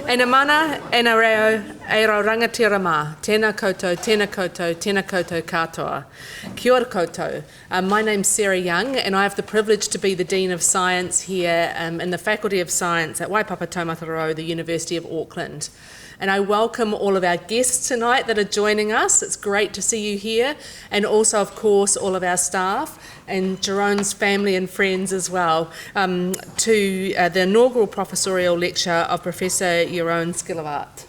Ena mana, ena reo, e rau rangatira mā. Tēnā koutou, tēnā koutou, tēnā koutou katoa. Kia ora koutou. My name's Sarah Young, and I have the privilege to be the Dean of Science here in the Faculty of Science at Waipapa Taumatarau, the University of Auckland. And I welcome all of our guests tonight that are joining us. It's great to see you here. And also, of course, all of our staff and Jeroen's family and friends as well, to the inaugural professorial lecture of Professor Jeroen Schillewaert.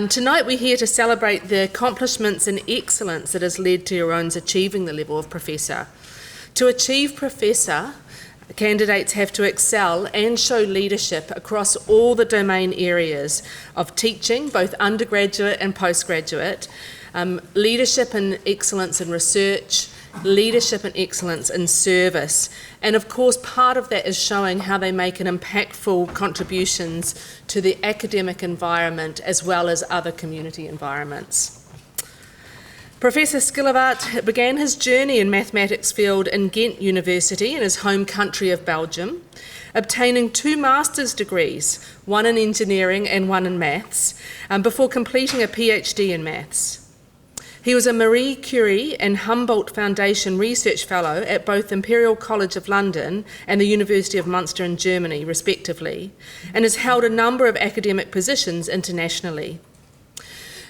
Tonight we're here to celebrate the accomplishments and excellence that has led to Jeroen's achieving the level of professor. To achieve professor, candidates have to excel and show leadership across all the domain areas of teaching, both undergraduate and postgraduate, leadership and excellence in research, leadership and excellence in service. And of course, part of that is showing how they make an impactful contributions to the academic environment as well as other community environments. Professor Schillewaert began his journey in mathematics field in Ghent University in his home country of Belgium, obtaining 2 master's degrees, one in engineering and one in maths, before completing a PhD in maths. He was a Marie Curie and Humboldt Foundation Research Fellow at both Imperial College of London and the University of Munster in Germany, respectively, and has held a number of academic positions internationally.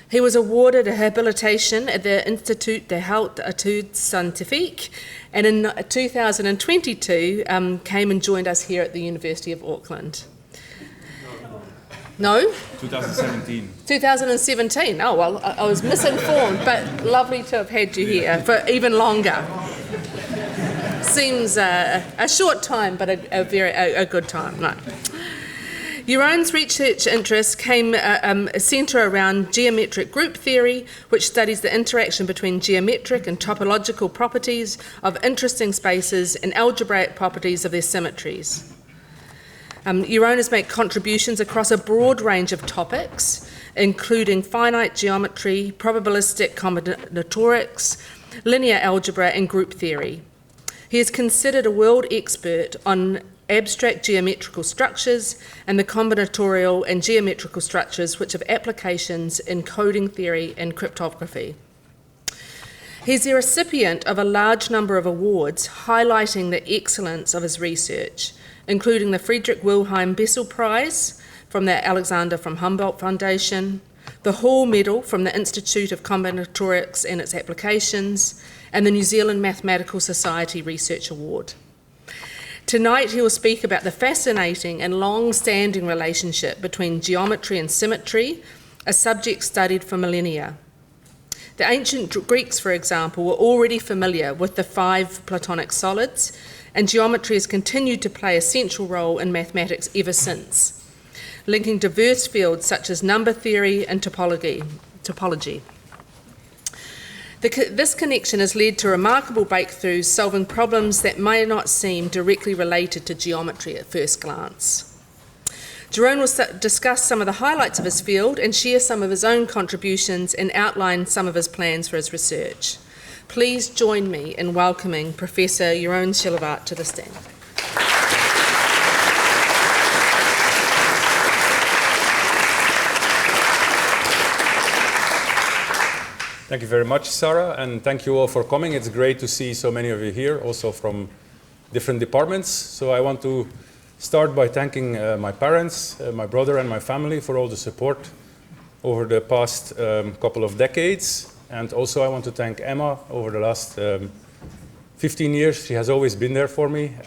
He was awarded a habilitation at the Institut des Hautes Etudes Scientifiques, and in 2022 came and joined us here at the University of Auckland. No? 2017. 2017. Oh, well, I was misinformed, but lovely to have had you here for even longer. Seems a short time, but a good time. No. Jeroen's research interests came centre around geometric group theory, which studies the interaction between geometric and topological properties of interesting spaces and algebraic properties of their symmetries. Jeroen has made contributions across a broad range of topics, including finite geometry, probabilistic combinatorics, linear algebra, and group theory. He is considered a world expert on abstract geometrical structures and the combinatorial and geometrical structures which have applications in coding theory and cryptography. He's the recipient of a large number of awards highlighting the excellence of his research, including the Friedrich Wilhelm Bessel Prize from the Alexander von Humboldt Foundation, the Hall Medal from the Institute of Combinatorics and its Applications, and the New Zealand Mathematical Society Research Award. Tonight he will speak about the fascinating and long-standing relationship between geometry and symmetry, a subject studied for millennia. The ancient Greeks, for example, were already familiar with the 5 Platonic solids, and geometry has continued to play a central role in mathematics ever since, linking diverse fields such as number theory and topology. This connection has led to remarkable breakthroughs solving problems that may not seem directly related to geometry at first glance. Jeroen will discuss some of the highlights of his field and share some of his own contributions and outline some of his plans for his research. Please join me in welcoming Professor Jeroen Schillewaert to the stand. Thank you very much, Sarah, and thank you all for coming. It's great to see so many of you here, also from different departments. So I want to start by thanking my parents, my brother and my family for all the support over the past couple of decades. And also I want to thank Emma over the last 15 years. She has always been there for me.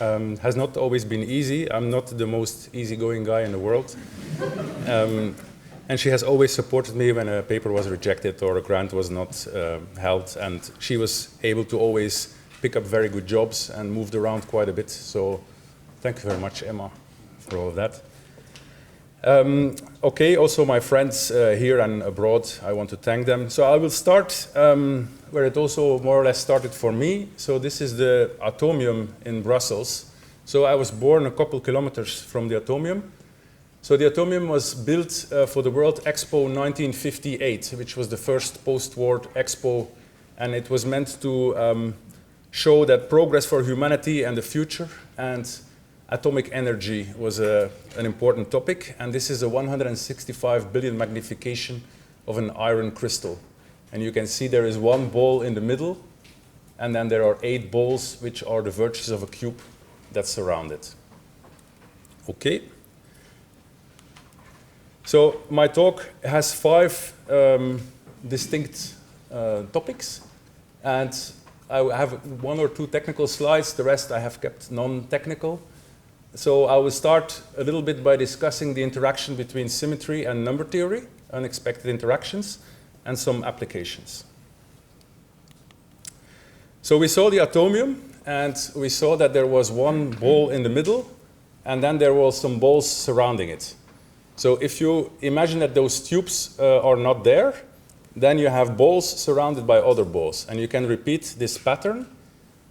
Has not always been easy. I'm not the most easygoing guy in the world. And she has always supported me when a paper was rejected or a grant was not held. And she was able to always pick up very good jobs and moved around quite a bit. So thank you very much, Emma, for all of that. Okay, also my friends here and abroad, I want to thank them. So I will start where it also more or less started for me. So this is the Atomium in Brussels. So I was born a couple kilometers from the Atomium. So the Atomium was built for the World Expo 1958, which was the first post-war expo, and it was meant to show that progress for humanity and the future. And atomic energy was an important topic, and this is a 165 billion magnification of an iron crystal. And you can see there is one ball in the middle, and then there are 8 balls, which are the vertices of a cube that surround it. Okay. So my talk has 5 distinct topics, and I have 1 or 2 technical slides. The rest I have kept non-technical. So I will start a little bit by discussing the interaction between symmetry and number theory, unexpected interactions, and some applications. So we saw the atomium, and we saw that there was one ball in the middle, and then there were some balls surrounding it. So if you imagine that those tubes are not there, then you have balls surrounded by other balls, and you can repeat this pattern,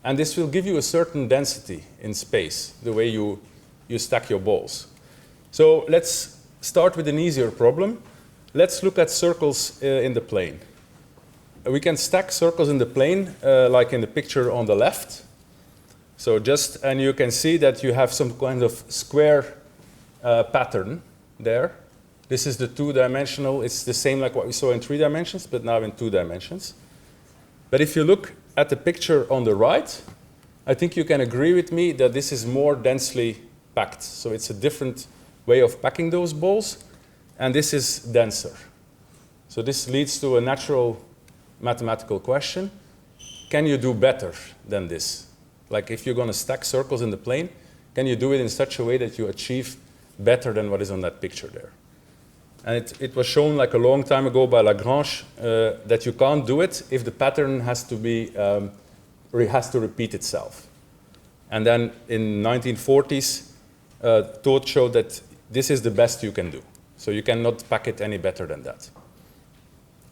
and this will give you a certain density in space, the way you stack your balls. So let's start with an easier problem. Let's look at circles in the plane. We can stack circles in the plane, like in the picture on the left. So and you can see that you have some kind of square pattern there. This is the 2-dimensional. It's the same like what we saw in 3 dimensions, but now in 2 dimensions. But if you look at the picture on the right, I think you can agree with me that this is more densely packed. So it's a different way of packing those balls, and this is denser. So this leads to a natural mathematical question. Can you do better than this? Like if you're going to stack circles in the plane, can you do it in such a way that you achieve better than what is on that picture there? And it was shown like a long time ago by Lagrange that you can't do it if the pattern has to repeat itself. And then in 1940s, Todt showed that this is the best you can do. So you cannot pack it any better than that.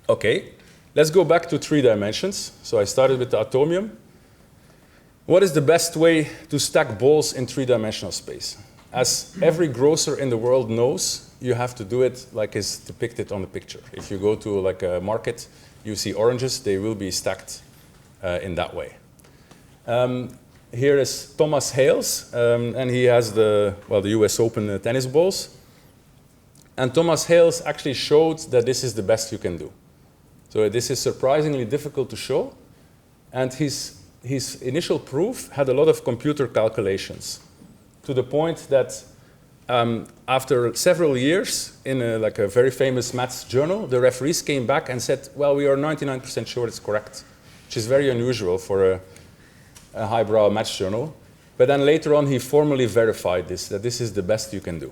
Okay, let's go back to 3 dimensions. So I started with the atomium. What is the best way to stack balls in 3-dimensional space? As every grocer in the world knows, you have to do it like is depicted on the picture. If you go to like a market, you see oranges, they will be stacked in that way. Here is Thomas Hales, and he has the US Open tennis balls. And Thomas Hales actually showed that this is the best you can do. So this is surprisingly difficult to show. And his initial proof had a lot of computer calculations, to the point that after several years in a very famous maths journal, the referees came back and said, well, we are 99% sure it's correct, which is very unusual for a highbrow maths journal. But then later on, he formally verified this, that this is the best you can do.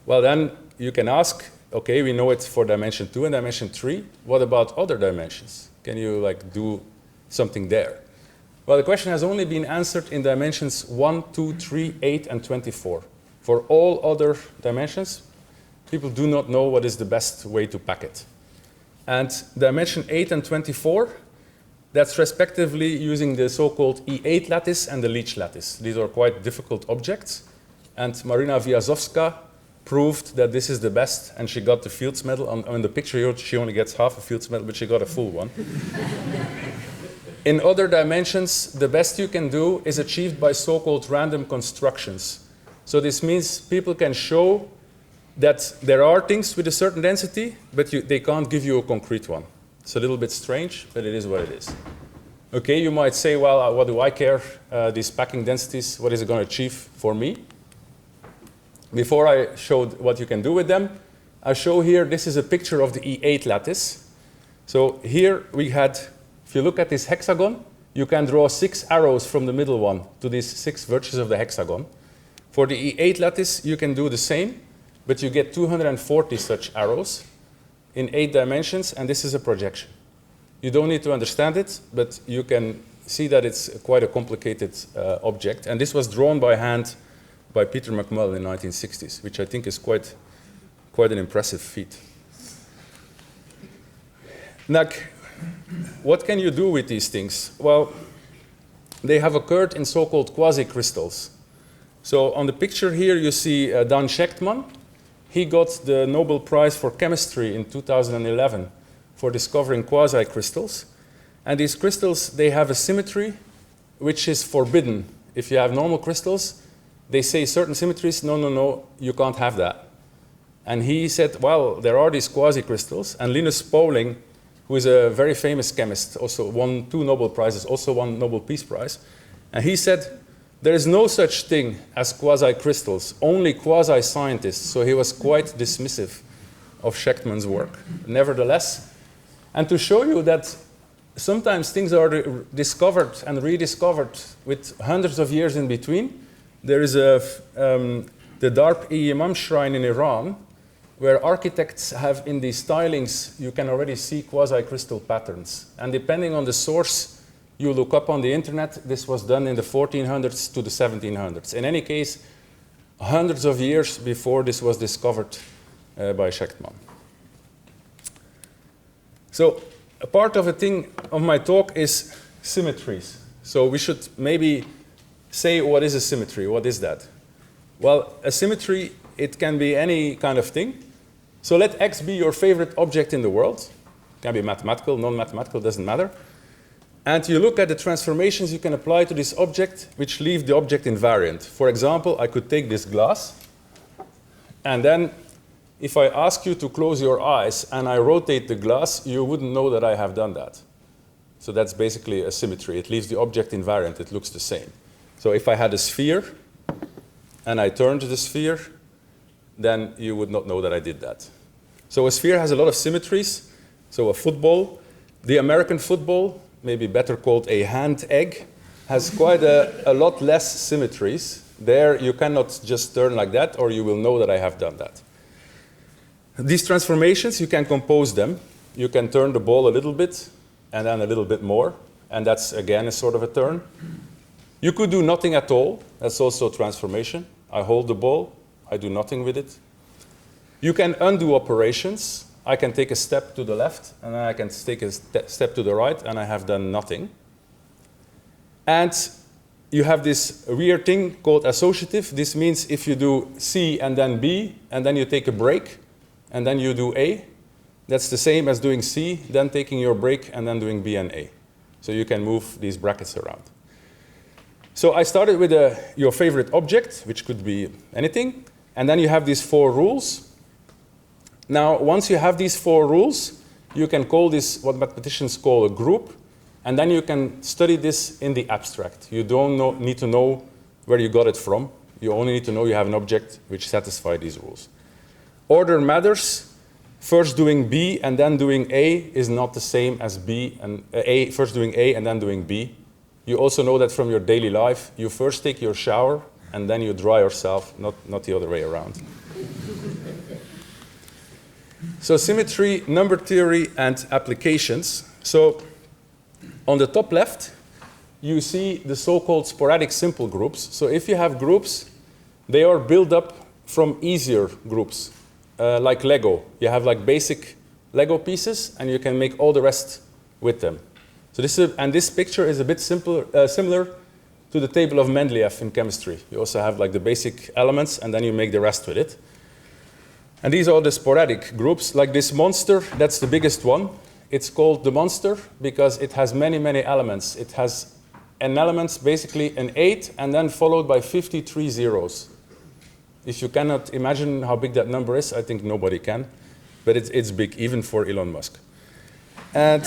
Well, then you can ask, okay, we know it's for dimension 2 and dimension 3. What about other dimensions? Can you do something there? Well, the question has only been answered in dimensions 1, 2, 3, 8, and 24. For all other dimensions, people do not know what is the best way to pack it. And dimension 8 and 24, that's respectively using the so-called E8 lattice and the Leech lattice. These are quite difficult objects. And Marina Wiazowska proved that this is the best, and she got the Fields Medal. On the picture here, she only gets half a Fields Medal, but she got a full one. In other dimensions, the best you can do is achieved by so-called random constructions. So this means people can show that there are things with a certain density, but they can't give you a concrete one. It's a little bit strange, but it is what it is. Okay, you might say, well, what do I care? These packing densities, what is it going to achieve for me? Before I showed what you can do with them, I show here, this is a picture of the E8 lattice. So here we had, if you look at this hexagon, you can draw 6 arrows from the middle one to these 6 vertices of the hexagon. For the E8 lattice, you can do the same, but you get 240 such arrows in 8 dimensions, and this is a projection. You don't need to understand it, but you can see that it's quite a complicated object. And this was drawn by hand by Peter McMullen in the 1960s, which I think is quite an impressive feat. Now, what can you do with these things? Well, they have occurred in so-called quasi-crystals. So on the picture here, you see Dan Shechtman. He got the Nobel Prize for Chemistry in 2011 for discovering quasi-crystals. And these crystals, they have a symmetry which is forbidden. If you have normal crystals, they say certain symmetries, no, no, no, you can't have that. And he said, well, there are these quasi-crystals, and Linus Pauling, who is a very famous chemist, also won 2 Nobel Prizes, also won Nobel Peace Prize, and he said, there is no such thing as quasi-crystals, only quasi-scientists. So he was quite dismissive of Schechtman's work. Nevertheless, and to show you that sometimes things are discovered and rediscovered with hundreds of years in between, there is the Darb-e-Imam shrine in Iran, where architects have in these stylings, you can already see quasi-crystal patterns. And depending on the source you look up on the internet, this was done in the 1400s to the 1700s. In any case, hundreds of years before this was discovered by Schechtman. So a part of my talk is symmetries. So we should maybe say, what is a symmetry? What is that? Well, a symmetry, it can be any kind of thing. So let X be your favorite object in the world. It can be mathematical, non-mathematical, doesn't matter. And you look at the transformations you can apply to this object, which leave the object invariant. For example, I could take this glass, and then if I ask you to close your eyes and I rotate the glass, you wouldn't know that I have done that. So that's basically a symmetry. It leaves the object invariant. It looks the same. So if I had a sphere and I turned the sphere, then you would not know that I did that. So a sphere has a lot of symmetries. So a football, the American football, maybe better called a hand egg, has quite a lot less symmetries. There you cannot just turn like that, or you will know that I have done that. These transformations, you can compose them. You can turn the ball a little bit, and then a little bit more, and that's again a sort of a turn. You could do nothing at all. That's also a transformation. I hold the ball, I do nothing with it. You can undo operations. I can take a step to the left, and then I can take a step to the right, and I have done nothing. And you have this weird thing called associative. This means if you do C and then B, and then you take a break, and then you do A, that's the same as doing C, then taking your break, and then doing B and A. So you can move these brackets around. So I started with your favorite object, which could be anything, and then you have these 4 rules. Now, once you have these 4 rules, you can call this what mathematicians call a group, and then you can study this in the abstract. You don't need to know where you got it from. You only need to know you have an object which satisfies these rules. Order matters. First doing B and then doing A is not the same as B and first doing A and then doing B. You also know that from your daily life. You first take your shower and then you dry yourself, not the other way around. So symmetry, number theory, and applications. So on the top left, you see the so-called sporadic simple groups. So if you have groups, they are built up from easier groups, like Lego. You have like basic Lego pieces, and you can make all the rest with them. So this picture is a bit similar to the table of Mendeleev in chemistry. You also have like the basic elements, and then you make the rest with it. And these are the sporadic groups. Like this monster, that's the biggest one. It's called the monster because it has many, many elements. It has an element, basically an 8, and then followed by 53 zeros. If you cannot imagine how big that number is, I think nobody can. But it's big, even for Elon Musk. And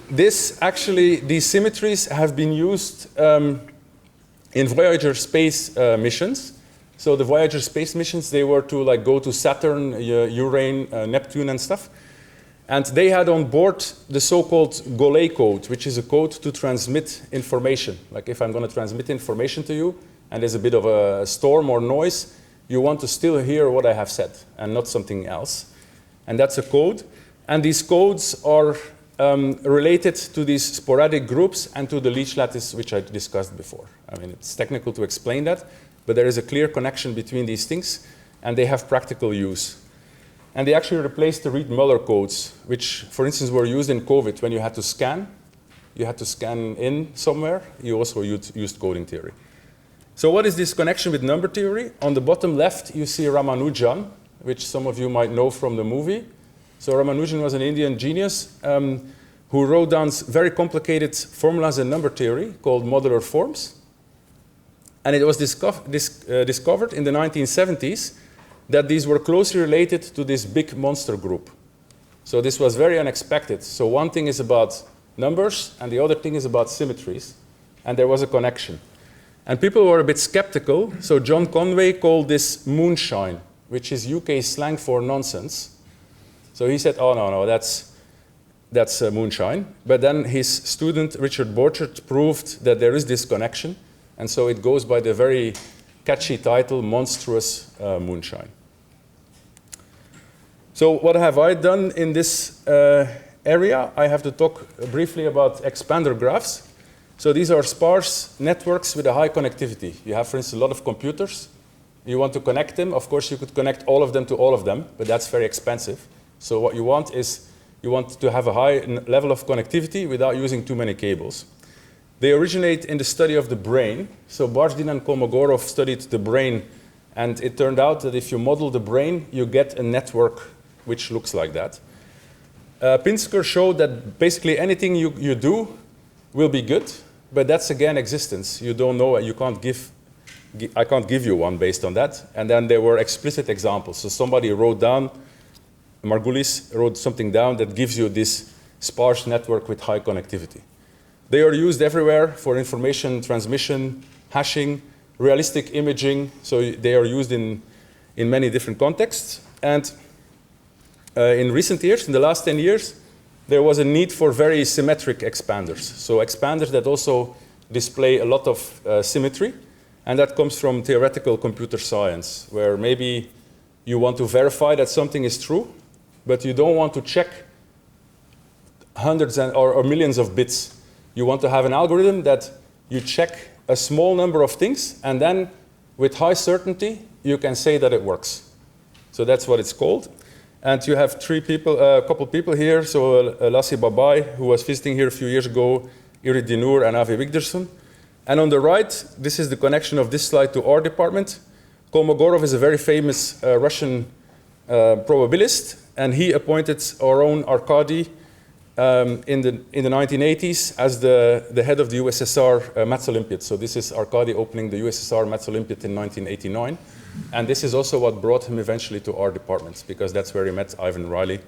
these symmetries have been used in Voyager space missions. So the Voyager space missions, they were to like go to Saturn, Uranus, Neptune and stuff. And they had on board the so-called Golay code, which is a code to transmit information. Like if I'm going to transmit information to you, and there's a bit of a storm or noise, you want to still hear what I have said, and not something else. And that's a code. And these codes are related to these sporadic groups and to the Leech lattice, which I discussed before. I mean, it's technical to explain that, but there is a clear connection between these things, and they have practical use. And they actually replaced the Reed-Muller codes, which, for instance, were used in COVID when you had to scan. You had to scan in somewhere. You also used coding theory. So what is this connection with number theory? On the bottom left, you see Ramanujan, which some of you might know from the movie. So Ramanujan was an Indian genius who wrote down very complicated formulas in number theory called modular forms. And it was discovered in the 1970s that these were closely related to this big monster group. So this was very unexpected. So one thing is about numbers, and the other thing is about symmetries. And there was a connection. And people were a bit skeptical, so John Conway called this moonshine, which is UK slang for nonsense. So he said, oh, no, that's moonshine. But then his student, Richard Borchert, proved that there is this connection. And so it goes by the very catchy title, Monstrous Moonshine. So what have I done in this area? I have to talk briefly about expander graphs. So these are sparse networks with a high connectivity. You have, for instance, a lot of computers. You want to connect them. Of course, you could connect all of them to all of them, but that's very expensive. So what you want is you want to have a high level of connectivity without using too many cables. They originate in the study of the brain. So Barshdin and Kolmogorov studied the brain, and it turned out that if you model the brain, you get a network which looks like that. Pinsker showed that basically anything you do will be good, but that's again existence. You don't know, you can't I can't give you one based on that. And then there were explicit examples. So somebody wrote down, Margulis wrote something down that gives you this sparse network with high connectivity. They are used everywhere for information transmission, hashing, realistic imaging. So they are used in many different contexts. And in recent years, in the last 10 years, there was a need for very symmetric expanders. So expanders that also display a lot of symmetry. And that comes from theoretical computer science, where maybe you want to verify that something is true, but you don't want to check hundreds or millions of bits. You want to have an algorithm that you check a small number of things, and then with high certainty, you can say that it works. So that's what it's called. And you have a couple people here. So Lassie Babai, who was visiting here a few years ago, Irit Dinour and Avi Wigderson. And on the right, this is the connection of this slide to our department. Kolmogorov is a very famous Russian probabilist, and he appointed our own Arkady in the 1980s as the head of the USSR Maths Olympiad. So this is Arkady opening the USSR Maths Olympiad in 1989. And this is also what brought him eventually to our department, because that's where he met Ivan Riley.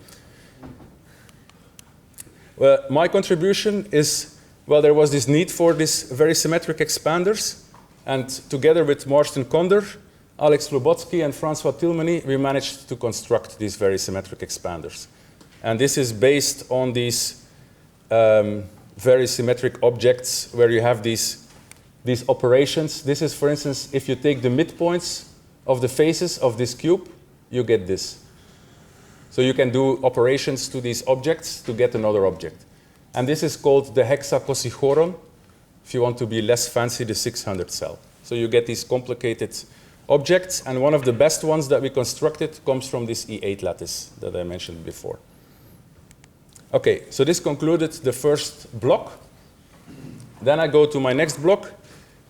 Well, my contribution is, well, there was this need for these very symmetric expanders. And together with Marston Konder, Alex Lubotsky, and Francois Tilmany, we managed to construct these very symmetric expanders. And this is based on these very symmetric objects where you have these operations. This is, for instance, if you take the midpoints of the faces of this cube, you get this. So you can do operations to these objects to get another object. And this is called the hexacosichoron. If you want to be less fancy, the 600 cell. So you get these complicated objects, and one of the best ones that we constructed comes from this E8 lattice that I mentioned before. Okay, so this concluded the first block. Then I go to my next block,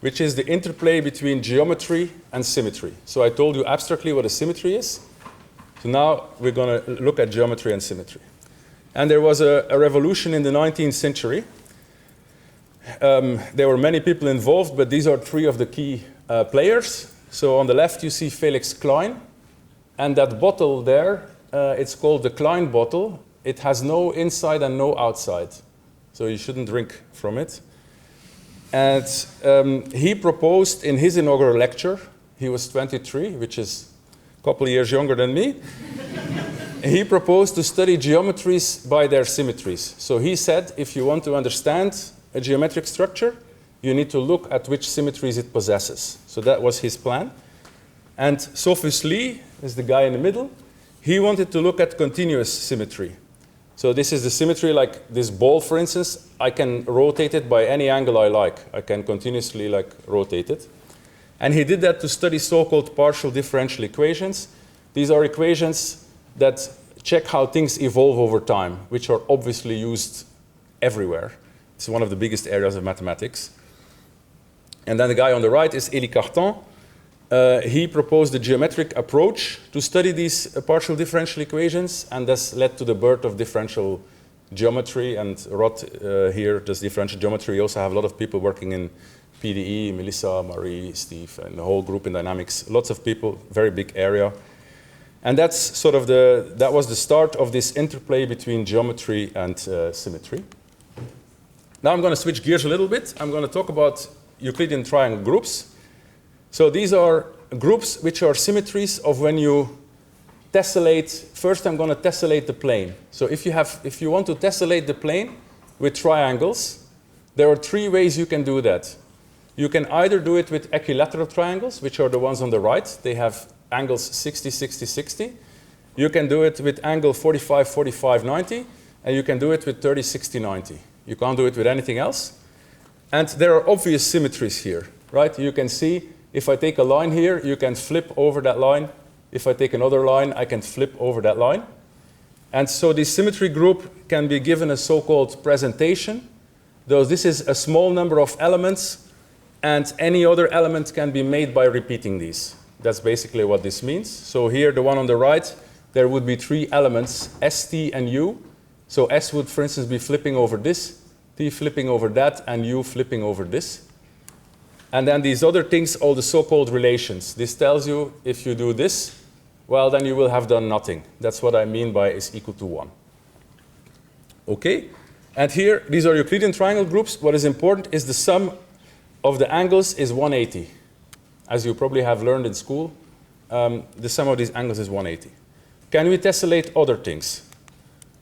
which is the interplay between geometry and symmetry. So I told you abstractly what a symmetry is. So now we're going to look at geometry and symmetry. And there was a revolution in the 19th century. There were many people involved, but these are three of the key players. So on the left, you see Felix Klein. And that bottle there, it's called the Klein bottle. It has no inside and no outside. So you shouldn't drink from it. And he proposed in his inaugural lecture, he was 23, which is a couple of years younger than me. He proposed to study geometries by their symmetries. So he said, if you want to understand a geometric structure, you need to look at which symmetries it possesses. So that was his plan. And Sophus Lee is the guy in the middle. He wanted to look at continuous symmetry. So this is the symmetry like this ball, for instance. I can rotate it by any angle I like. I can continuously rotate it. And he did that to study so-called partial differential equations. These are equations that check how things evolve over time, which are obviously used everywhere. It's one of the biggest areas of mathematics. And then the guy on the right is Élie Cartan. He proposed a geometric approach to study these partial differential equations, and this led to the birth of differential geometry. And Rod here does differential geometry. We also have a lot of people working in PDE, Melissa, Marie, Steve, and the whole group in dynamics. Lots of people, very big area. And that's sort of that was the start of this interplay between geometry and symmetry. Now I'm going to switch gears a little bit. I'm going to talk about Euclidean triangle groups. So these are groups which are symmetries of when you tessellate. First I'm going to tessellate the plane. So if you want to tessellate the plane with triangles, there are three ways you can do that. You can either do it with equilateral triangles, which are the ones on the right. They have angles 60, 60, 60. You can do it with angle 45, 45, 90. And you can do it with 30, 60, 90. You can't do it with anything else. And there are obvious symmetries here, right? You can see if I take a line here, you can flip over that line. If I take another line, I can flip over that line. And so this symmetry group can be given a so-called presentation, though this is a small number of elements, and any other element can be made by repeating these. That's basically what this means. So here, the one on the right, there would be three elements, S, T, and U. So S would, for instance, be flipping over this, T flipping over that, and U flipping over this. And then these other things, all the so-called relations. This tells you if you do this, well, then you will have done nothing. That's what I mean by is equal to 1. Okay? And here, these are Euclidean triangle groups. What is important is the sum of the angles is 180. As you probably have learned in school, the sum of these angles is 180. Can we tessellate other things?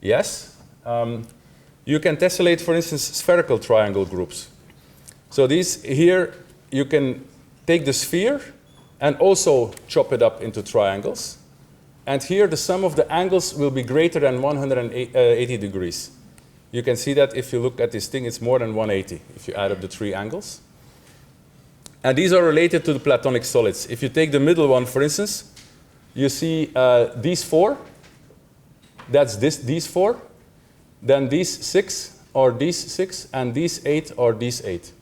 Yes. You can tessellate, for instance, spherical triangle groups. So these here, you can take the sphere and also chop it up into triangles. And here, the sum of the angles will be greater than 180 degrees. You can see that if you look at this thing, it's more than 180 if you add up the three angles. And these are related to the Platonic solids. If you take the middle one, for instance, you see these four. That's these four. Then these 6 are these 6, and these 8 are these 8.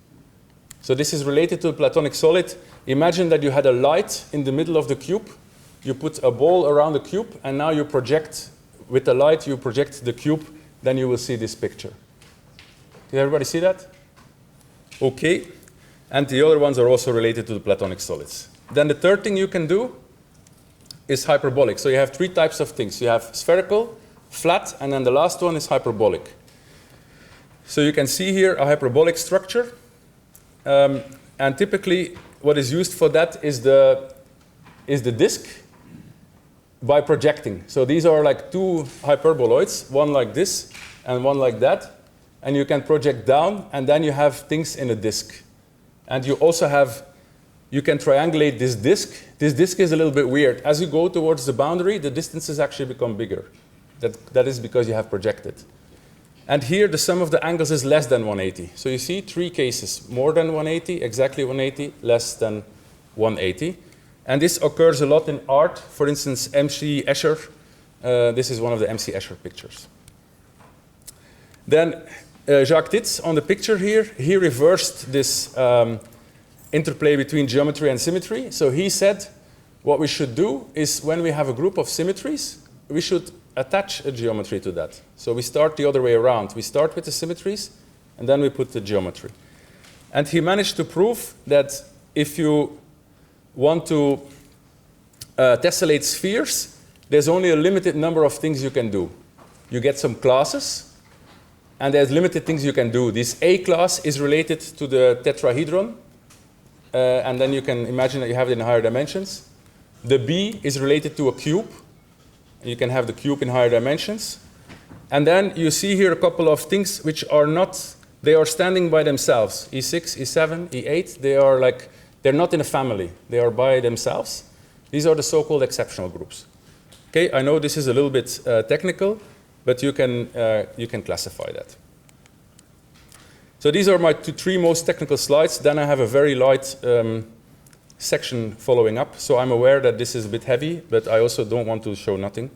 So this is related to the Platonic solid. Imagine that you had a light in the middle of the cube. You put a ball around the cube, and now you project, with the light, you project the cube, then you will see this picture. Did everybody see that? Okay. And the other ones are also related to the Platonic solids. Then the third thing you can do is hyperbolic. So you have three types of things. You have spherical, flat, and then the last one is hyperbolic. So you can see here a hyperbolic structure. And typically, what is used for that is the disk by projecting. So these are like two hyperboloids, one like this and one like that. And you can project down, and then you have things in a disk. And you also have, you can triangulate this disk. This disk is a little bit weird. As you go towards the boundary, the distances actually become bigger. That is because you have projected. And here, the sum of the angles is less than 180. So you see three cases, more than 180, exactly 180, less than 180. And this occurs a lot in art. For instance, M.C. Escher. This is one of the M.C. Escher pictures. Then Jacques Tits on the picture here, he reversed this interplay between geometry and symmetry. So he said what we should do is when we have a group of symmetries, we should attach a geometry to that. So we start the other way around. We start with the symmetries, and then we put the geometry. And he managed to prove that if you want to tessellate spheres, there's only a limited number of things you can do. You get some classes, and there's limited things you can do. This A class is related to the tetrahedron, and then you can imagine that you have it in higher dimensions. The B is related to a cube. You can have the cube in higher dimensions. And then you see here a couple of things which are not, they are standing by themselves. E6, E7, E8, they're not in a family. They are by themselves. These are the so-called exceptional groups. Okay, I know this is a little bit technical, but you can classify that. So these are my three most technical slides. Then I have a very light section following up. So I'm aware that this is a bit heavy, but I also don't want to show nothing.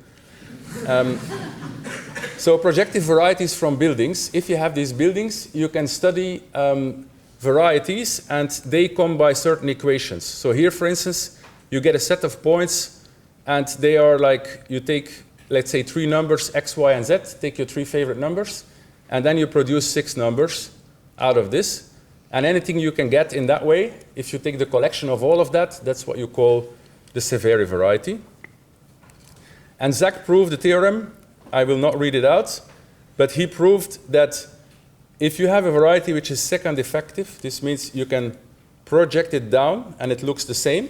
So projective varieties from buildings. If you have these buildings, you can study varieties, and they come by certain equations. So here, for instance, you get a set of points, and they are like, you take, let's say, three numbers, x, y, and z, take your three favorite numbers, and then you produce 6 numbers out of this. And anything you can get in that way, if you take the collection of all of that, that's what you call the Symmetry variety. And Zach proved the theorem. I will not read it out, but he proved that if you have a variety which is second effective, this means you can project it down and it looks the same,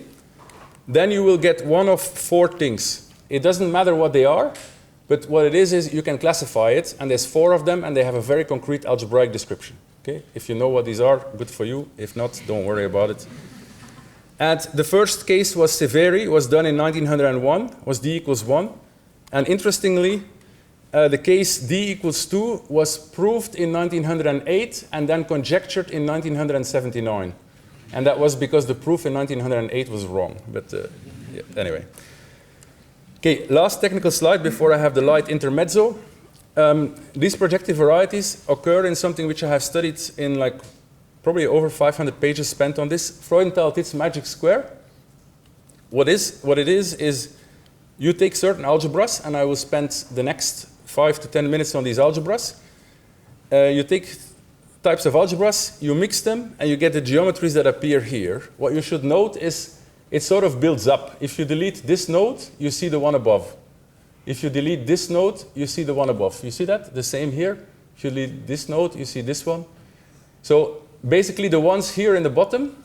then you will get one of 4 things. It doesn't matter what they are, but what it is you can classify it, and there's 4 of them, and they have a very concrete algebraic description. Okay? If you know what these are, good for you. If not, don't worry about it. And the first case was Symmetry, was done in 1901, was d equals 1. And interestingly, the case d equals 2 was proved in 1908 and then conjectured in 1979. And that was because the proof in 1908 was wrong. But yeah, anyway. Okay, last technical slide before I have the light intermezzo. These projective varieties occur in something which I have studied in like probably over 500 pages spent on this. Freudenthal-Tits magic square. What it is you take certain algebras, and I will spend the next 5 to 10 minutes on these algebras. You take types of algebras, you mix them, and you get the geometries that appear here. What you should note is it sort of builds up. If you delete this node, you see the one above. If you delete this node, you see the one above. You see that? The same here. If you delete this node, you see this one. So basically, the ones here in the bottom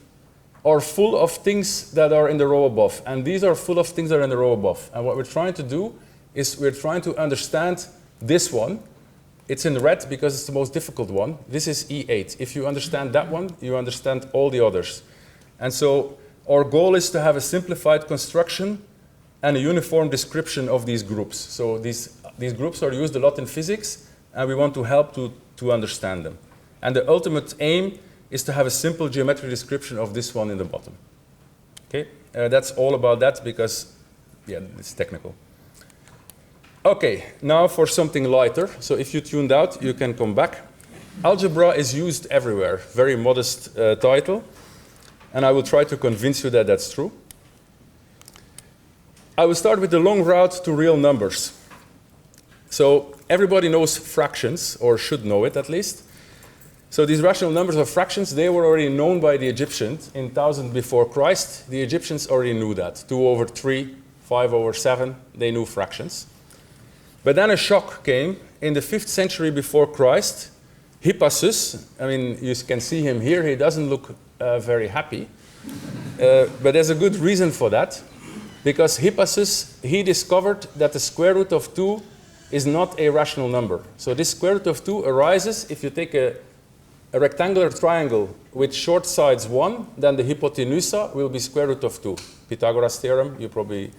are full of things that are in the row above. And these are full of things that are in the row above. And what we're trying to do is we're trying to understand this one. It's in red because it's the most difficult one. This is E8. If you understand that one, you understand all the others. And so our goal is to have a simplified construction and a uniform description of these groups. So these groups are used a lot in physics, and we want to help to understand them. And the ultimate aim is to have a simple geometric description of this one in the bottom. Okay, that's all about that because, yeah, it's technical. Okay, now for something lighter. So if you tuned out, you can come back. Algebra is used everywhere. Very modest title. And I will try to convince you that that's true. I will start with the long route to real numbers. So everybody knows fractions, or should know it at least. So these rational numbers or fractions, they were already known by the Egyptians in 1000 before Christ. The Egyptians already knew that. 2 over 3, 5 over 7, they knew fractions. But then a shock came in the 5th century before Christ. Hippasus, I mean, you can see him here. He doesn't look very happy. But there's a good reason for that. Because Hippasus, he discovered that the square root of 2 is not a rational number. So this square root of 2 arises if you take a rectangular triangle with short sides 1, then the hypotenusa will be square root of 2. Pythagoras theorem, you probably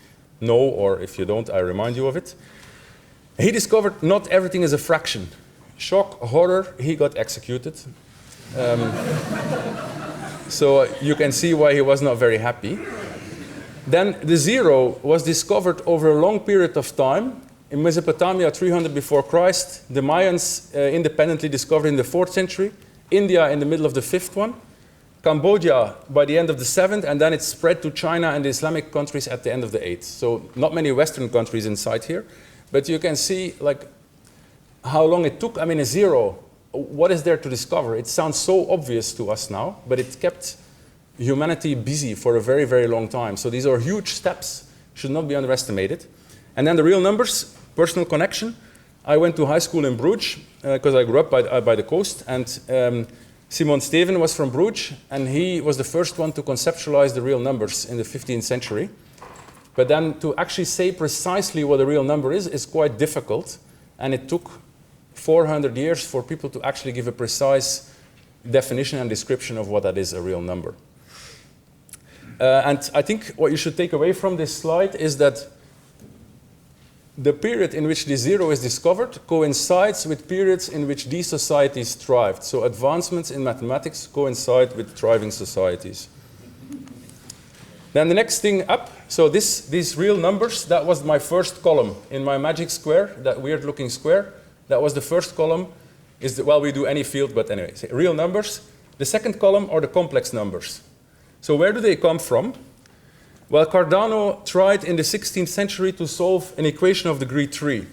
know, or if you don't, I remind you of it. He discovered not everything is a fraction. Shock, horror, he got executed. So you can see why he was not very happy. Then the zero was discovered over a long period of time. In Mesopotamia, 300 before Christ. The Mayans independently discovered in the 4th century. India in the middle of the 5th one. Cambodia by the end of the 7th, and then it spread to China and the Islamic countries at the end of the 8th. So not many Western countries inside here. But you can see like how long it took. I mean, a zero, what is there to discover? It sounds so obvious to us now, but it kept humanity busy for a very, very long time. So these are huge steps, should not be underestimated. And then the real numbers, personal connection. I went to high school in Bruges because I grew up by the coast, and Simon Steven was from Bruges, and he was the first one to conceptualize the real numbers in the 15th century. But then to actually say precisely what a real number is quite difficult, and it took 400 years for people to actually give a precise definition and description of what that is, a real number. And I think what you should take away from this slide is that the period in which the zero is discovered coincides with periods in which these societies thrived. So advancements in mathematics coincide with thriving societies. Then the next thing up, so these real numbers, that was my first column in my magic square, that weird looking square. That was the first column. Well, we do any field, but anyway, real numbers. The second column are the complex numbers. So where do they come from? Well, Cardano tried in the 16th century to solve an equation of degree 3.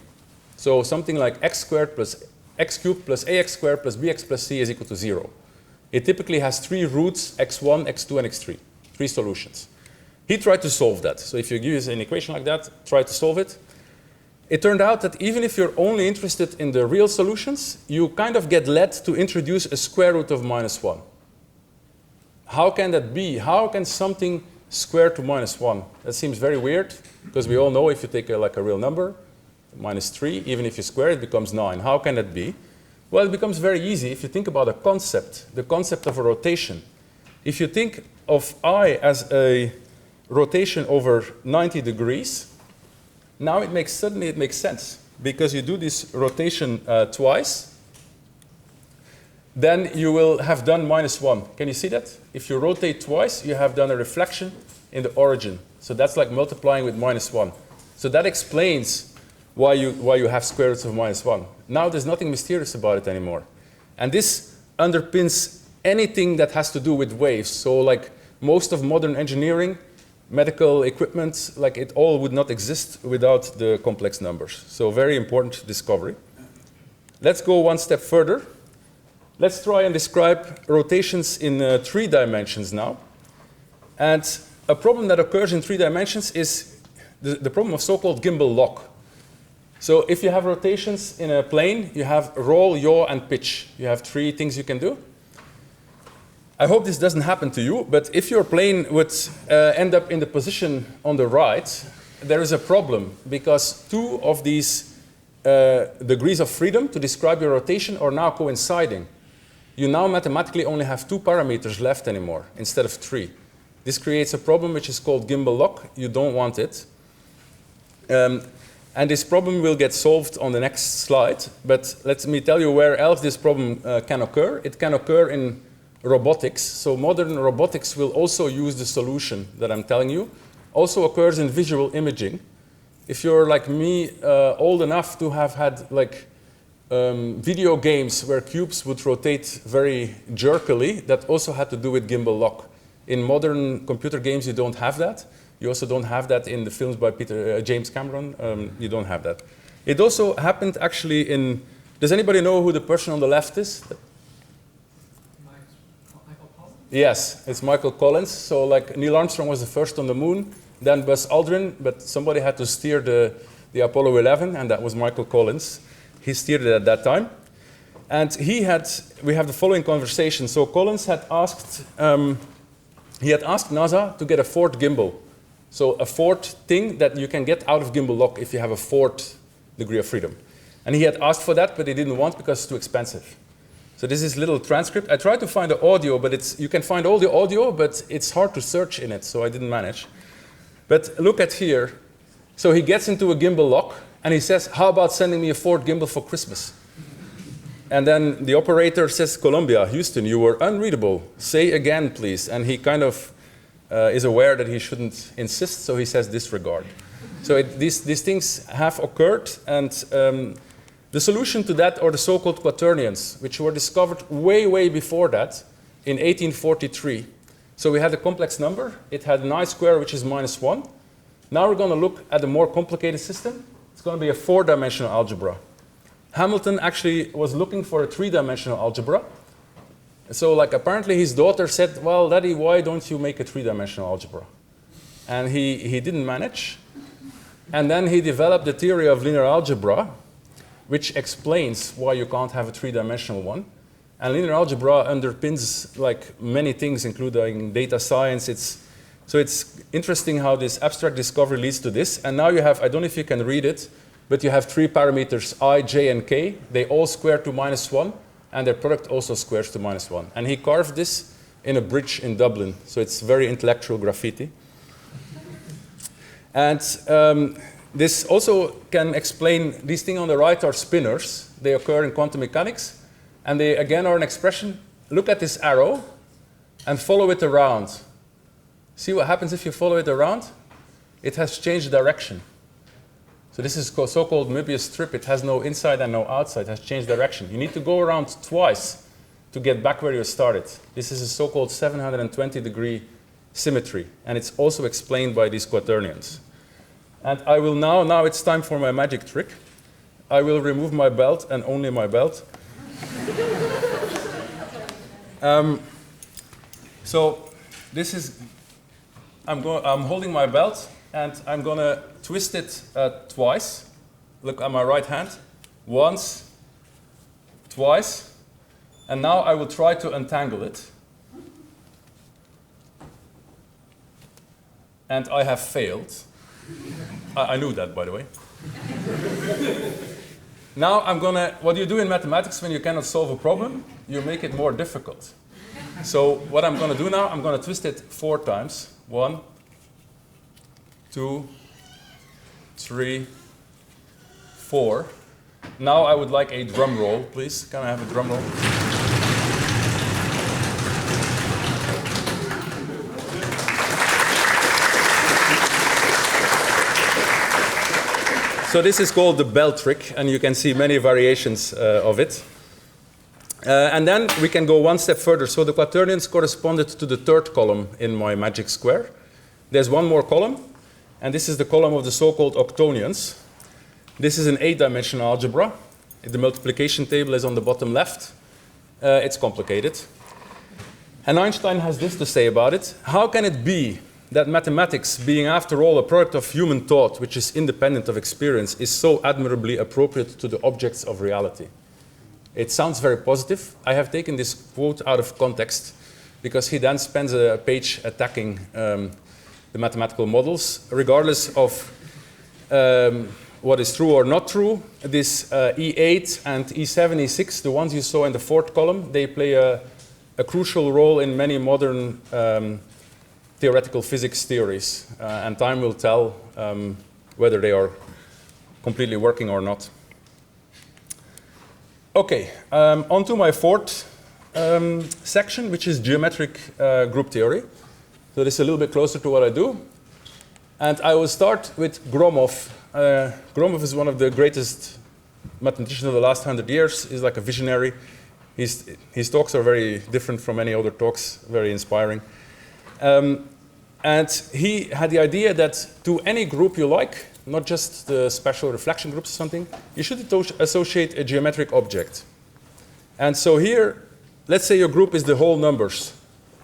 So something like x squared plus x cubed plus ax squared plus bx plus c is equal to 0. It typically has 3 roots, x1, x2, and x3, 3 solutions. He tried to solve that. So if you give an equation like that, try to solve it. It turned out that even if you're only interested in the real solutions, you kind of get led to introduce a square root of -1. How can that be? How can something square to -1? That seems very weird, because we all know if you take like a real number, -3, even if you square it, becomes 9. How can that be? Well, it becomes very easy if you think about a concept, the concept of a rotation. If you think of I as a rotation over 90 degrees, now suddenly it makes sense, because you do this rotation twice, then you will have done -1. Can you see that? If you rotate twice, you have done a reflection in the origin. So that's like multiplying with -1. So that explains why you have square roots of -1. Now there's nothing mysterious about it anymore. And this underpins anything that has to do with waves. So like most of modern engineering, medical equipment, like it all would not exist without the complex numbers. So very important discovery. Let's go one step further. Let's try and describe rotations in 3 dimensions now. And a problem that occurs in 3 dimensions is the problem of so-called gimbal lock. So if you have rotations in a plane, you have roll, yaw, and pitch. You have 3 things you can do. I hope this doesn't happen to you, but if your plane would end up in the position on the right, there is a problem, because 2 of these degrees of freedom to describe your rotation are now coinciding. You now mathematically only have 2 parameters left anymore instead of 3. This creates a problem which is called gimbal lock. You don't want it. And this problem will get solved on the next slide, but let me tell you where else this problem can occur. It can occur in robotics. So modern robotics will also use the solution that I'm telling you. Also occurs in visual imaging. If you're like me, old enough to have had like video games where cubes would rotate very jerkily, that also had to do with gimbal lock. In modern computer games, you don't have that. You also don't have that in the films by James Cameron. You don't have that. It also happened actually in... Does anybody know who the person on the left is? Michael Collins? Yes, it's Michael Collins. So like Neil Armstrong was the first on the moon, then Buzz Aldrin, but somebody had to steer the Apollo 11, and that was Michael Collins. He steered it at that time. And we have the following conversation. So Collins had asked, NASA to get a 4th gimbal. So a 4th thing that you can get out of gimbal lock if you have a 4th degree of freedom. And he had asked for that, but he didn't want because it's too expensive. So this is a little transcript. I tried to find the audio, but you can find all the audio, but it's hard to search in it, so I didn't manage. But look at here. So he gets into a gimbal lock, and he says, how about sending me a 4th gimbal for Christmas? And then the operator says, Columbia, Houston, you were unreadable. Say again, please. And he kind of is aware that he shouldn't insist, so he says disregard. So these things have occurred, and the solution to that are the so-called quaternions, which were discovered way, way before that, in 1843. So we had a complex number. It had an I-square, which is -1. Now we're going to look at a more complicated system. It's going to be a 4-dimensional algebra. Hamilton actually was looking for a 3-dimensional algebra. So like apparently his daughter said, well, Daddy, why don't you make a 3-dimensional algebra? And he didn't manage. And then he developed the theory of linear algebra, which explains why you can't have a 3-dimensional one. And linear algebra underpins like many things, including data science. So it's interesting how this abstract discovery leads to this. And now you have, I don't know if you can read it, but you have 3 parameters, I, j, and k. They all square to -1, and their product also squares to -1. And he carved this in a bridge in Dublin. So it's very intellectual graffiti. And this also can explain, these things on the right are spinors. They occur in quantum mechanics. And they, again, are an expression. Look at this arrow and follow it around. See what happens if you follow it around? It has changed direction. So this is so-called Möbius strip. It has no inside and no outside. It has changed direction. You need to go around twice to get back where you started. This is a so-called 720-degree symmetry. And it's also explained by these quaternions. And I will now it's time for my magic trick. I will remove my belt and only my belt. So this is, I'm holding my belt and I'm going to twist it twice. Look at my right hand. Once, twice. And now I will try to untangle it. And I have failed. I knew that, by the way. Now I'm going to, what you do in mathematics when you cannot solve a problem, you make it more difficult. So what I'm going to do now, I'm going to twist it 4 times. 1, 2, 3, 4. Now I would like a drum roll, please. Can I have a drum roll? So this is called the bell trick, and you can see many variations of it. And then we can go one step further. So the quaternions corresponded to the 3rd column in my magic square. There's one more column, and this is the column of the so-called octonions. This is an 8-dimensional algebra. The multiplication table is on the bottom left. It's complicated. And Einstein has this to say about it. How can it be that mathematics, being after all a product of human thought, which is independent of experience, is so admirably appropriate to the objects of reality? It sounds very positive. I have taken this quote out of context because he then spends a page attacking the mathematical models, regardless of what is true or not true. This E8 and E7, E6, the ones you saw in the 4th column, they play a crucial role in many modern theoretical physics theories, and time will tell whether they are completely working or not. Okay, on to my 4th section, which is geometric group theory. So this is a little bit closer to what I do. And I will start with Gromov. Gromov is one of the greatest mathematicians of the last 100 years. He's like a visionary. His talks are very different from any other talks, very inspiring. And he had the idea that to any group you like, not just the special reflection groups or something, you should associate a geometric object. And so here, let's say your group is the whole numbers.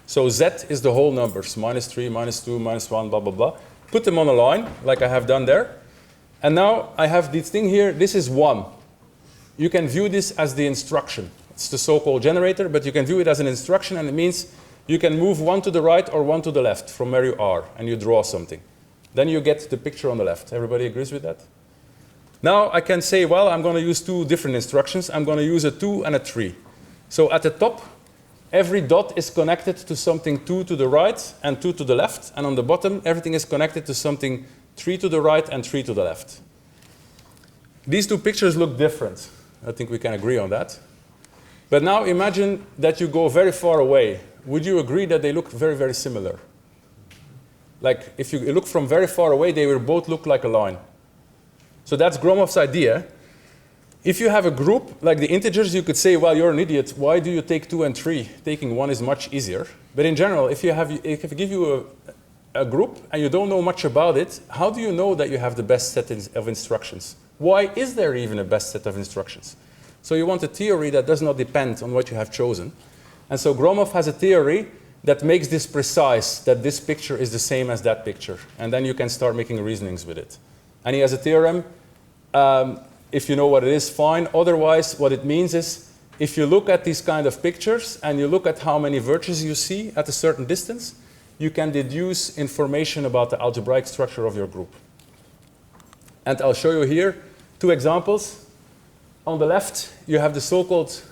So Z is the whole numbers, -3, -2, -1, blah, blah, blah. Put them on a line, like I have done there. And now I have this thing here, this is 1. You can view this as the instruction. It's the so-called generator, but you can view it as an instruction, and it means you can move 1 to the right or 1 to the left from where you are, and you draw something. Then you get the picture on the left. Everybody agrees with that? Now I can say, well, I'm going to use 2 different instructions. I'm going to use a 2 and a 3. So at the top, every dot is connected to something 2 to the right and 2 to the left. And on the bottom, everything is connected to something 3 to the right and 3 to the left. These 2 pictures look different. I think we can agree on that. But now imagine that you go very far away. Would you agree that they look very, very similar? Like, if you look from very far away, they will both look like a line. So that's Gromov's idea. If you have a group, like the integers, you could say, well, you're an idiot. Why do you take 2 and 3? Taking 1 is much easier. But in general, if I give you a group and you don't know much about it, how do you know that you have the best set of instructions? Why is there even a best set of instructions? So you want a theory that does not depend on what you have chosen. And so Gromov has a theory that makes this precise, that this picture is the same as that picture. And then you can start making reasonings with it. And he has a theorem. If you know what it is, fine. Otherwise, what it means is, if you look at these kind of pictures and you look at how many vertices you see at a certain distance, you can deduce information about the algebraic structure of your group. And I'll show you here 2 examples. On the left, you have the so-called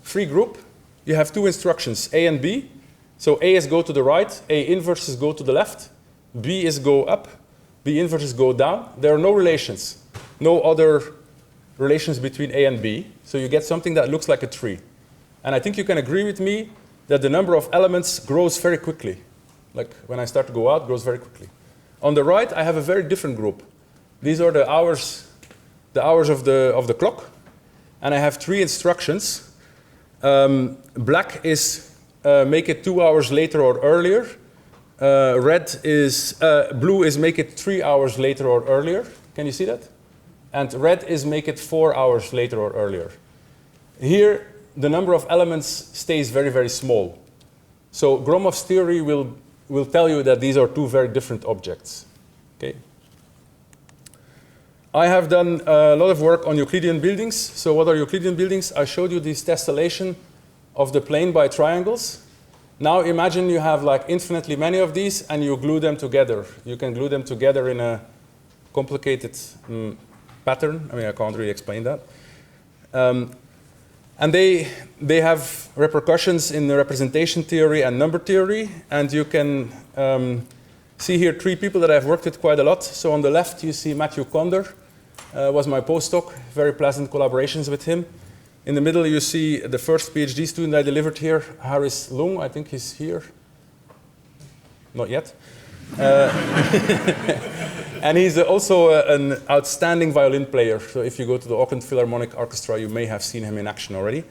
free group. You have 2 instructions, A and B. So A is go to the right, A inverses go to the left, B is go up, B inverses go down. There are no relations, no other relations between A and B. So you get something that looks like a tree. And I think you can agree with me that the number of elements grows very quickly. Like when I start to go out, it grows very quickly. On the right, I have a very different group. These are the hours of the clock. And I have 3 instructions. Black is make it 2 hours later or earlier. Blue is make it 3 hours later or earlier. Can you see that? And red is make it 4 hours later or earlier. Here, the number of elements stays very, very small. So Gromov's theory will tell you that these are two very different objects. Okay. I have done a lot of work on Euclidean buildings. So what are Euclidean buildings? I showed you this tessellation of the plane by triangles. Now imagine you have like infinitely many of these and you glue them together. You can glue them together in a complicated pattern. I mean, I can't really explain that. And they have repercussions in the representation theory and number theory. And you can see here three people that I've worked with quite a lot. So on the left, you see Matthew Conder, was my postdoc, very pleasant collaborations with him. In the middle, you see the first PhD student I delivered here, Harris Lung. I think he's here. Not yet. And he's also an outstanding violin player. So if you go to the Auckland Philharmonic Orchestra, you may have seen him in action already.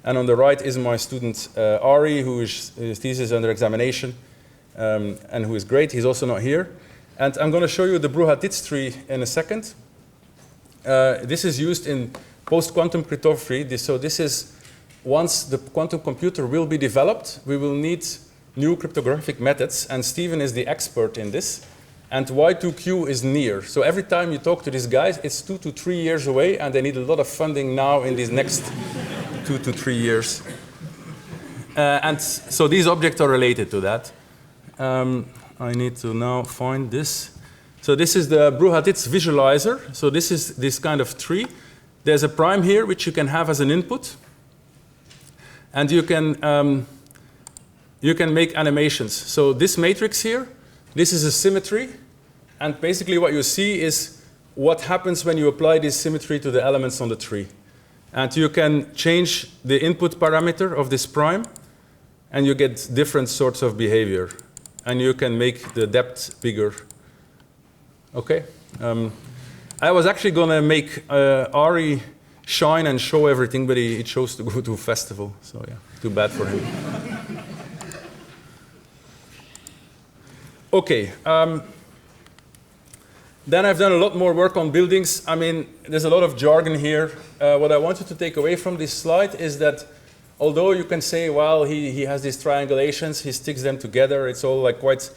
And on the right is my student, Ari, his thesis is under examination, and who is great. He's also not here. And I'm going to show you the Brouhat-Ditz tree in a second. This is used in post-quantum cryptography. So this is, once the quantum computer will be developed, we will need new cryptographic methods. And Stephen is the expert in this. And Y2Q is near. So every time you talk to these guys, it's 2 to 3 years away, and they need a lot of funding now in these next 2 to 3 years. And so these objects are related to that. I need to now find this. So this is the Brouhat-Ditz visualizer. So this is this kind of tree. There's a prime here, which you can have as an input. And you can make animations. So this matrix here, this is a symmetry. And basically what you see is what happens when you apply this symmetry to the elements on the tree. And you can change the input parameter of this prime, and you get different sorts of behavior. And you can make the depth bigger. Okay. I was actually going to make Ari shine and show everything, but he chose to go to a festival. So yeah, too bad for him. Okay. Then I've done a lot more work on buildings. I mean, there's a lot of jargon here. What I want you to take away from this slide is that although you can say, well, he has these triangulations, he sticks them together, it's all like quite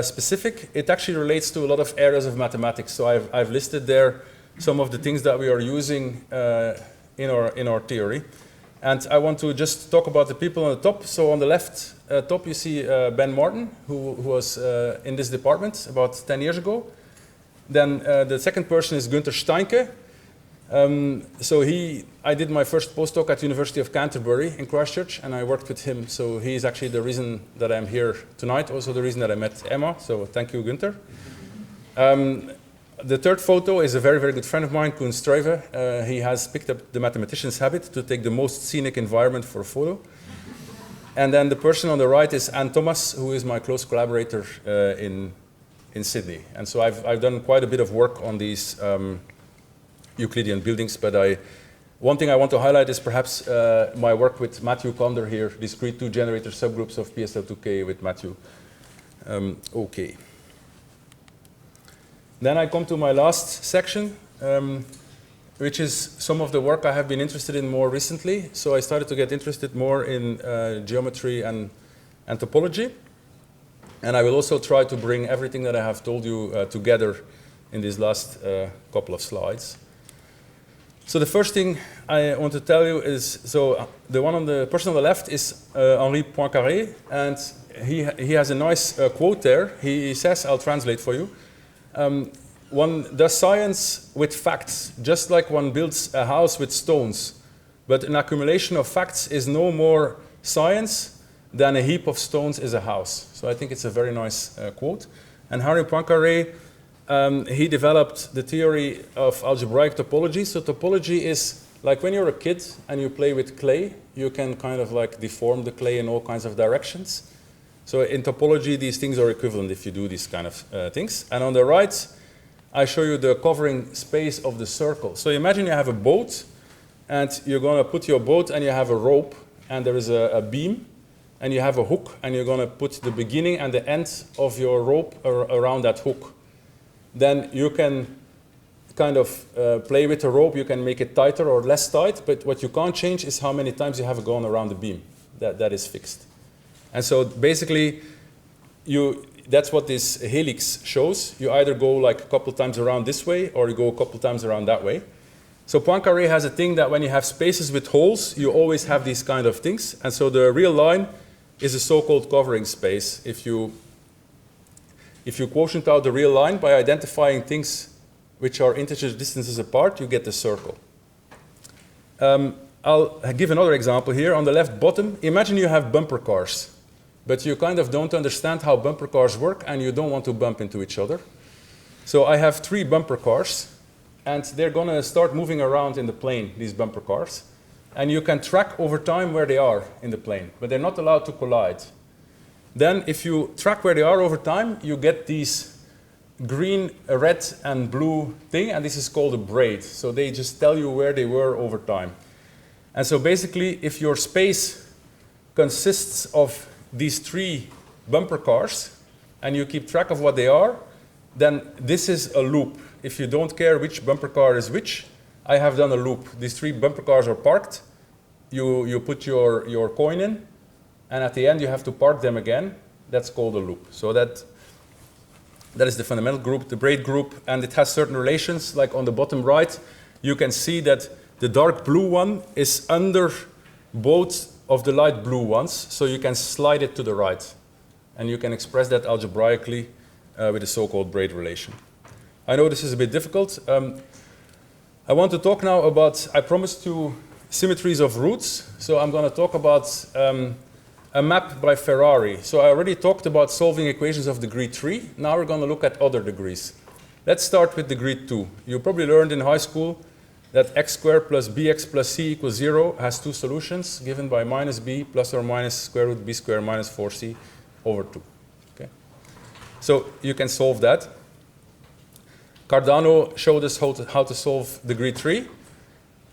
specific, it actually relates to a lot of areas of mathematics. So I've listed there some of the things that we are using in our theory. And I want to just talk about the people on the top. So on the left top, you see Ben Martin, who was in this department about 10 years ago. Then the second person is Gunther Steinke. So I did my first postdoc at the University of Canterbury in Christchurch, and I worked with him. So he's actually the reason that I'm here tonight, also the reason that I met Emma. So thank you, Gunther. The third photo is a very, very good friend of mine, Koen Struive. He has picked up the mathematician's habit to take the most scenic environment for a photo. And then the person on the right is Anne Thomas, who is my close collaborator in Sydney. And so I've done quite a bit of work on these Euclidean buildings, but one thing I want to highlight is perhaps my work with Matthew Conder here, discrete two-generator subgroups of PSL2K with Matthew. Okay. Then I come to my last section, which is some of the work I have been interested in more recently. So I started to get interested more in geometry and topology. And I will also try to bring everything that I have told you together in these last couple of slides. So the first thing I want to tell you is, so the person on the left is Henri Poincaré, and he has a nice quote there. He says, I'll translate for you. One does science with facts, just like one builds a house with stones. But an accumulation of facts is no more science than a heap of stones is a house. So I think it's a very nice quote. And Henri Poincaré, he developed the theory of algebraic topology. So topology is like when you're a kid and you play with clay, you can kind of like deform the clay in all kinds of directions. So in topology, these things are equivalent if you do these kind of things. And on the right, I show you the covering space of the circle. So imagine you have a boat, and you're going to put your boat, and you have a rope, and there is a beam, and you have a hook, and you're going to put the beginning and the end of your rope around that hook. Then you can kind of play with the rope. You can make it tighter or less tight, but what you can't change is how many times you have gone around the beam. That is fixed. And so basically, that's what this helix shows. You either go like a couple times around this way, or you go a couple times around that way. So Poincaré has a thing that when you have spaces with holes, you always have these kind of things. And so the real line is a so-called covering space. If you quotient out the real line by identifying things which are integer distances apart, you get the circle. I'll give another example here. On the left bottom, imagine you have bumper cars, but you kind of don't understand how bumper cars work, and you don't want to bump into each other. So I have 3 bumper cars, and they're going to start moving around in the plane, these bumper cars. And you can track over time where they are in the plane, but they're not allowed to collide. Then if you track where they are over time, you get these green, red, and blue thing, and this is called a braid. So they just tell you where they were over time. And so basically, if your space consists of these 3 bumper cars, and you keep track of what they are, then this is a loop. If you don't care which bumper car is which, I have done a loop. These 3 bumper cars are parked. You put your coin in, and at the end you have to park them again. That's called a loop. So that is the fundamental group, the braid group, and it has certain relations. Like on the bottom right, you can see that the dark blue one is under both of the light blue ones, so you can slide it to the right. And you can express that algebraically with a so-called braid relation. I know this is a bit difficult. I want to talk now about, I promised you symmetries of roots, so I'm going to talk about a map by Ferrari. So I already talked about solving equations of degree 3. Now we're going to look at other degrees. Let's start with degree 2. You probably learned in high school that x squared plus bx plus c equals 0 has 2 solutions given by minus b plus or minus square root b squared minus 4c over 2. Okay? So you can solve that. Cardano showed us how to solve degree 3.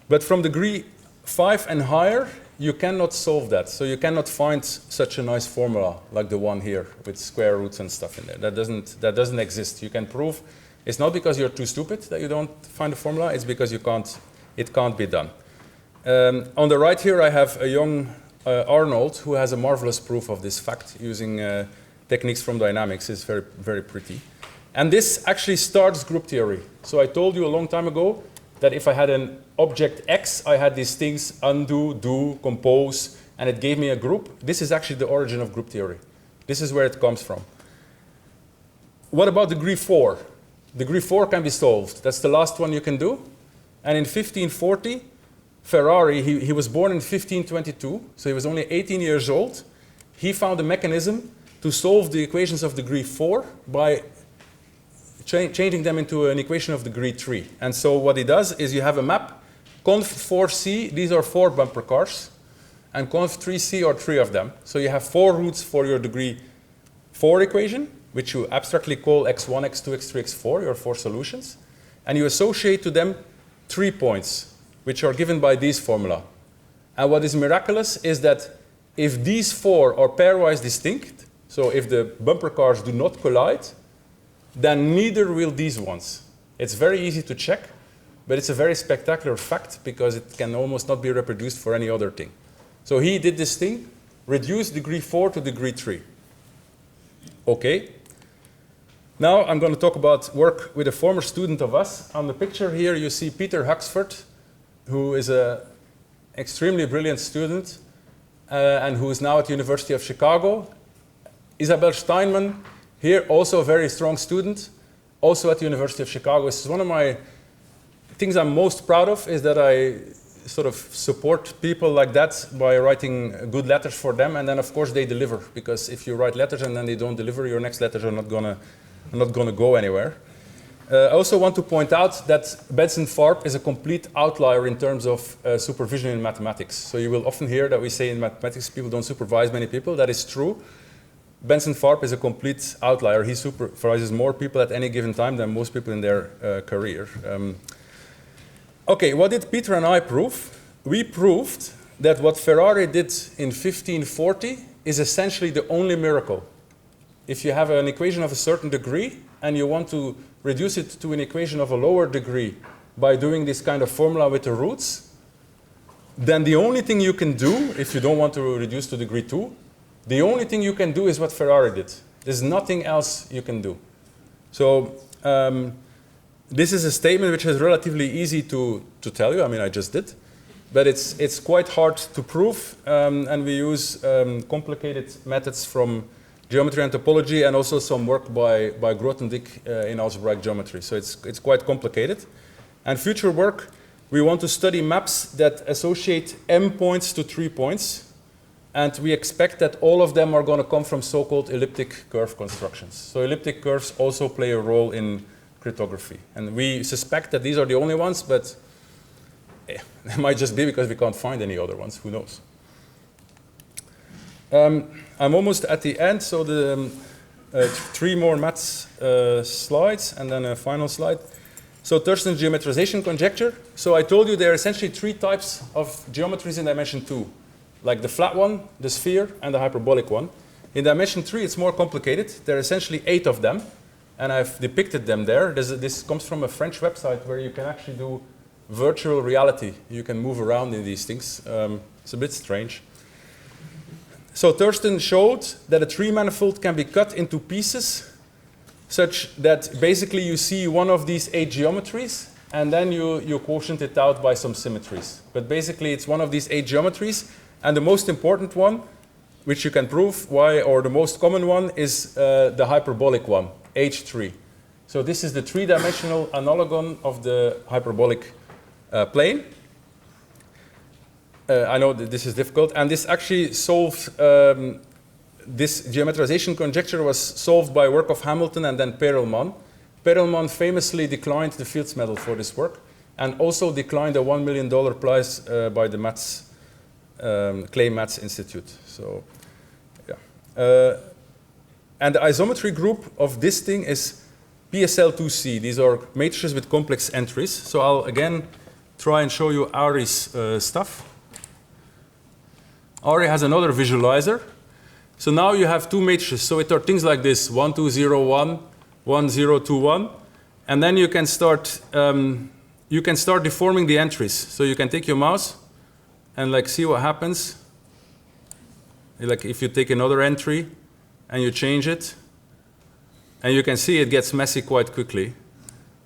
But from degree 5 and higher, you cannot solve that. So you cannot find such a nice formula like the one here with square roots and stuff in there. That doesn't exist. You can prove it's not because you're too stupid that you don't find a formula. It's because it can't be done. On the right here, I have a young Arnold who has a marvelous proof of this fact using techniques from dynamics. It's very, very pretty. And this actually starts group theory. So I told you a long time ago that if I had an object X, I had these things undo, do, compose, and it gave me a group. This is actually the origin of group theory. This is where it comes from. What about degree 4? Degree 4 can be solved. That's the last one you can do. And in 1540, Ferrari, he was born in 1522, so he was only 18 years old. He found a mechanism to solve the equations of degree 4 by changing them into an equation of degree 3. And so what he does is you have a map. Conv 4c, these are 4 bumper cars. And conv 3c are 3 of them. So you have 4 roots for your degree 4 equation, which you abstractly call x1, x2, x3, x4, your 4 solutions. And you associate to them 3 points, which are given by this formula. And what is miraculous is that if these 4 are pairwise distinct, so if the bumper cars do not collide, then neither will these ones. It's very easy to check, but it's a very spectacular fact because it can almost not be reproduced for any other thing. So he did this thing, reduce degree 4 to degree 3. Okay. Now I'm going to talk about work with a former student of us. On the picture here you see Peter Huxford, who is an extremely brilliant student and who is now at the University of Chicago. Isabel Steinman, here also a very strong student, also at the University of Chicago. This is one of my things I'm most proud of, is that I sort of support people like that by writing good letters for them, and then of course they deliver, because if you write letters and then they don't deliver, your next letters are not gonna go anywhere. I also want to point out that Benson Farb is a complete outlier in terms of supervision in mathematics. So you will often hear that we say in mathematics people don't supervise many people. That is true. Benson Farb is a complete outlier. He supervises more people at any given time than most people in their career. Okay, what did Peter and I prove? We proved that what Ferrari did in 1540 is essentially the only miracle. If you have an equation of a certain degree, and you want to reduce it to an equation of a lower degree by doing this kind of formula with the roots, then the only thing you can do, if you don't want to reduce to degree 2, the only thing you can do is what Ferrari did. There's nothing else you can do. So this is a statement which is relatively easy to tell you. I mean, I just did. But it's quite hard to prove, and we use complicated methods from geometry and topology, and also some work by Grothendieck in algebraic geometry. So it's quite complicated. And future work, we want to study maps that associate m points to 3 points, and we expect that all of them are going to come from so-called elliptic curve constructions. So elliptic curves also play a role in cryptography. And we suspect that these are the only ones, but it might just be because we can't find any other ones. Who knows? I'm almost at the end, so the 3 more maths slides, and then a final slide. So Thurston's geometrization conjecture. So I told you there are essentially 3 types of geometries in dimension 2, like the flat one, the sphere, and the hyperbolic one. In dimension 3, it's more complicated. There are essentially 8 of them, and I've depicted them there. This comes from a French website where you can actually do virtual reality. You can move around in these things. It's a bit strange. So Thurston showed that a 3-manifold can be cut into pieces such that basically you see one of these 8 geometries, and then you quotient it out by some symmetries. But basically it's one of these 8 geometries, and the most important one, which you can prove why, or the most common one, is the hyperbolic one, H3. So this is the 3-dimensional analogon of the hyperbolic plane. I know that this is difficult, and this actually solved, this geometrization conjecture was solved by work of Hamilton and then Perelman. Perelman famously declined the Fields Medal for this work, and also declined a $1 million prize by the Clay Maths Institute. So, yeah. And the isometry group of this thing is PSL2C. These are matrices with complex entries. So I'll again try and show you Ari's stuff. Ari has another visualizer. So now you have 2 matrices. So it are things like this, 1, 2, 0, 1, 1, 0, 2, 1. And then you can start deforming the entries. So you can take your mouse and like see what happens. Like if you take another entry and you change it, and you can see it gets messy quite quickly.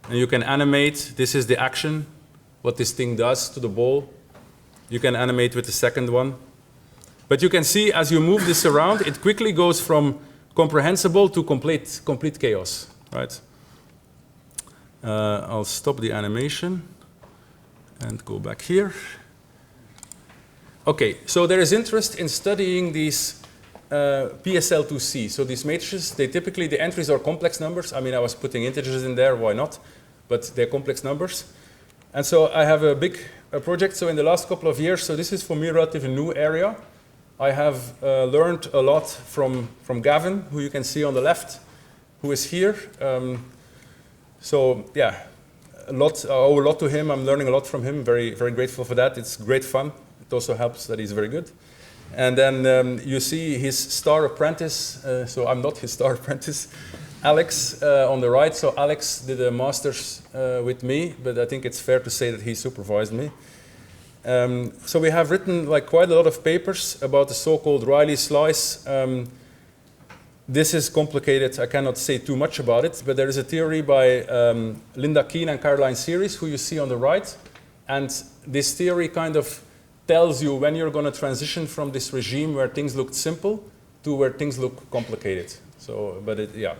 And you can animate, this is the action, what this thing does to the ball. You can animate with the second one. But you can see as you move this around, it quickly goes from comprehensible to complete chaos, right? I'll stop the animation and go back here. Okay, so there is interest in studying these PSL2C. So these matrices, typically the entries are complex numbers. I mean, I was putting integers in there, why not? But they're complex numbers. And so I have a big project. So in the last couple of years, so this is for me a relatively new area. I have learned a lot from Gavin, who you can see on the left, who is here. So yeah, I owe a lot to him. I'm learning a lot from him. Very, very grateful for that. It's great fun. It also helps that he's very good. And then you see his star apprentice. So I'm not his star apprentice. Alex on the right. So Alex did a master's with me, but I think it's fair to say that he supervised me. So we have written like quite a lot of papers about the so-called Rayleigh slice. This is complicated. I cannot say too much about it, but there is a theory by Linda Keene and Caroline Series, who you see on the right. And this theory kind of tells you when you're going to transition from this regime where things looked simple to where things look complicated. So, yeah.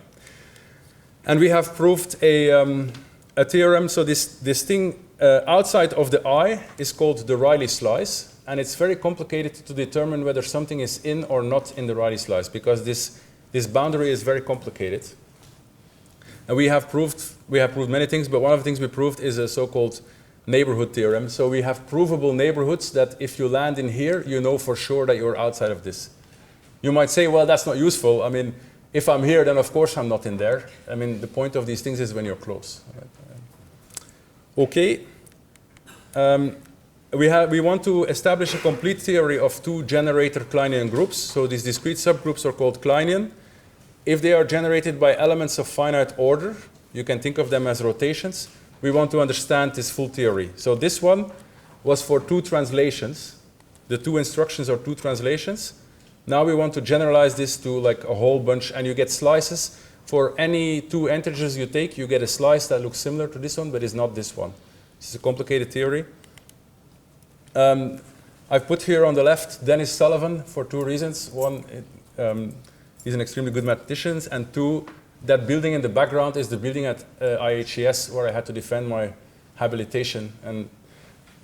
And we have proved a theorem. So this thing outside of the eye is called the Rayleigh slice, and it's very complicated to determine whether something is in or not in the Rayleigh slice, because this boundary is very complicated. And we have proved many things, but one of the things we proved is a so-called neighborhood theorem. So we have provable neighborhoods that if you land in here, you know for sure that you're outside of this. You might say, well, that's not useful. I mean, if I'm here, then of course I'm not in there. I mean, the point of these things is when you're close. Right? Okay. We want to establish a complete theory of 2 generator Kleinian groups. So these discrete subgroups are called Kleinian. If they are generated by elements of finite order, you can think of them as rotations. We want to understand this full theory. So this one was for 2 translations. The 2 instructions are 2 translations. Now we want to generalize this to like a whole bunch, and you get slices. For any 2 integers you take, you get a slice that looks similar to this one, but is not this one. This is a complicated theory. I've put here on the left Dennis Sullivan for 2 reasons. One, he's an extremely good mathematician, and 2, that building in the background is the building at IHES where I had to defend my habilitation. And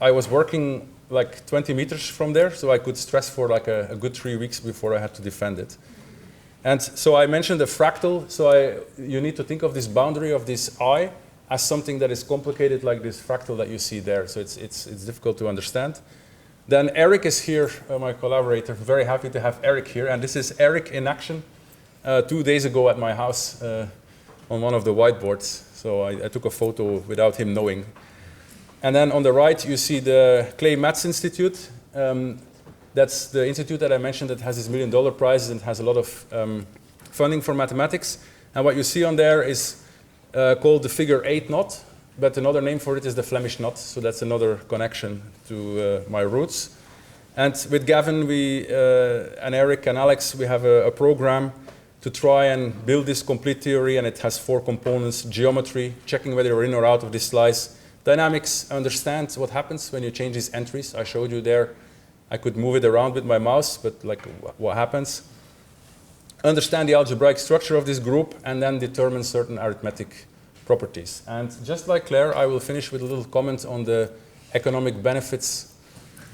I was working like 20 meters from there, so I could stress for like a good 3 weeks before I had to defend it. And so I mentioned the fractal, so you need to think of this boundary of this I as something that is complicated like this fractal that you see there, so it's difficult to understand. Then Eric is here, my collaborator. Very happy to have Eric here, and this is Eric in action 2 days ago at my house on one of the whiteboards, so I took a photo without him knowing. And then on the right, you see the Clay Maths Institute. That's the institute that I mentioned that has this $1 million prizes and has a lot of funding for mathematics. And what you see on there is called the figure 8 knot, but another name for it is the Flemish knot. So that's another connection to my roots. And with Gavin, and Eric and Alex, we have a program to try and build this complete theory, and it has 4 components: geometry, checking whether you're in or out of this slice; dynamics, understand what happens when you change these entries. I showed you there. I could move it around with my mouse, but like what happens? Understand the algebraic structure of this group, and then determine certain arithmetic properties. And just like Claire, I will finish with a little comment on the economic benefits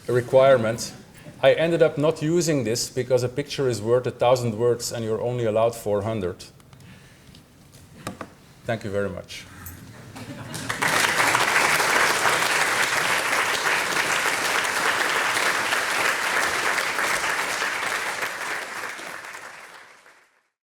requirement. I ended up not using this because a picture is worth 1,000 words and you're only allowed 400. Thank you very much.